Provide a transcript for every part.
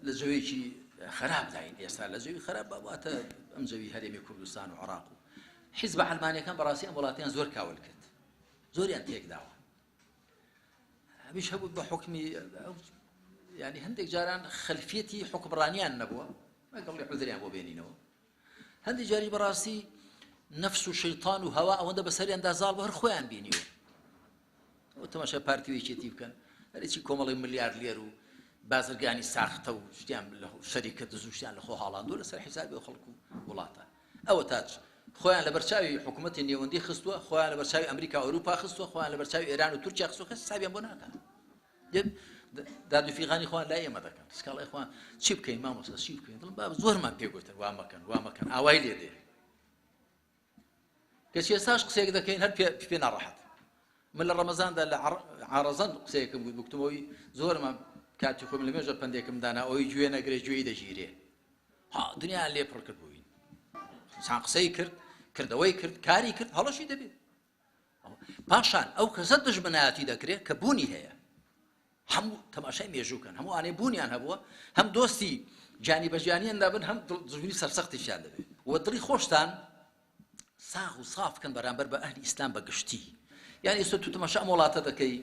لە زەویەکی خراپ داین ئێستا لە زەوی خراپ باباتە ئەم زەوی هەرێمی کوردستان و عێراق و حیزب عەلمانیەکان بەڕاستی ئەم وڵاتیان زۆر کاول کرد زۆریان تێکداوە هەمیش هەبوو بە حکمی یعنی هەندێک جاران خەلفیەتی حکمڕانیان نەبووە مەگەڵی عودریان بۆ بێنینەوە هەندێک جاری بەڕاستی نەفس و شەیطان و هەوا ئەوەندە بەسەریاندا زاڵ بە هەر خۆیان بینیوە ئەو تەماشا پارتیوێکێتی بکەن هەرێکی کۆمەڵی ملیاردلێر و بازرگانی ساختە و شتیان شەریکە دز و شتیان لە خۆ هاڵاندووە لەسەر حیسابی و خەڵک و وڵاتە ئەوە تاچ خۆیان لە بەرچاوی حکوومەتی نێوەندی خستووە خۆیان لە بەرچاوی ئەمریکا و ئەوروپا خستووە خۆیان لە بەرچاوی ئێران و تورکیا خستووە کەس حسابیان بۆ ناکات دادوفیغانی خۆیان لای ئێمە دەکەن سکاڵی خۆیان چی بکەین مامۆستا چی بکەین دڵم با زۆرمان پێگوتن وا مەکەن ئاوای لێ دێ کەچی ئێستاش قسەیەک دەکەین هەر پێ ناڕەحەت من لە ڕەمەزاندا لە عارەزەن قسەیەکم بووی بکتمەوەی زۆرمان کاتی خۆم لە مێژە پندێکم دانا ئەوەی گوێ نەگرێ گوێی دەژیرێ دنیایان لێ پڕ کرد بووین سان قسەی کرد کردەوەی کرد کاری کرد هەڵەشی دەبێت پاشان ئەو کەسە دژمنایەتی دەکرێت کە بوونی هەیە هەموو تەماشای مێژووکەن هەموو ئانەی بوونیان هەبووە هەم دۆستی جانی بەژیانیان دابن هەم دژمنی سەرسەختیشیان دەبێت وە دڵی خۆشتان ساغ و سافکەن بەرامبەر بە ئەهلی ئیسلام بە گشتی یعنی ئێستا تو تەماشا ئەم وڵاتە دەکەی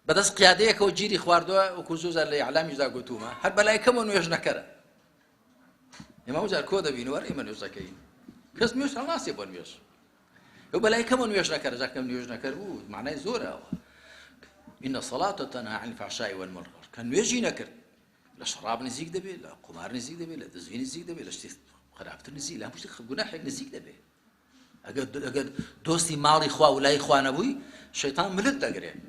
بەدەست قیادەیەکەوە گیری خواردووە وەکو زۆر لە ئیعلامیشدا گوتوومە هەر بەلای کەمەوە نوێژ نەکەرە ئێمە هەموو کۆ دەبینەوە ئێمە نوێژ دەکەین کەس نوێژ هەڵناسێ بۆ نوێژ ئەو بەلای کەمەوە نوێژ نەکەرە جاکەم نوێژ نەکەر بوو معنای زۆرە ئەوە إن الصلاة تنهى عن الفحشاء والمنكر كان نوێژی نەکرد لە شەڕاب نزیک دەبێت لە قومار نزیک دەبێت لە دزوی نزیک دەبێت لە شتی خراپتر نزیک لە هەموو شتی گوناحێک نزیک دەبێت ئەگەر دۆستی ماڵی خوا و لای خوا نەبووی شەیطان ملت دەگرێت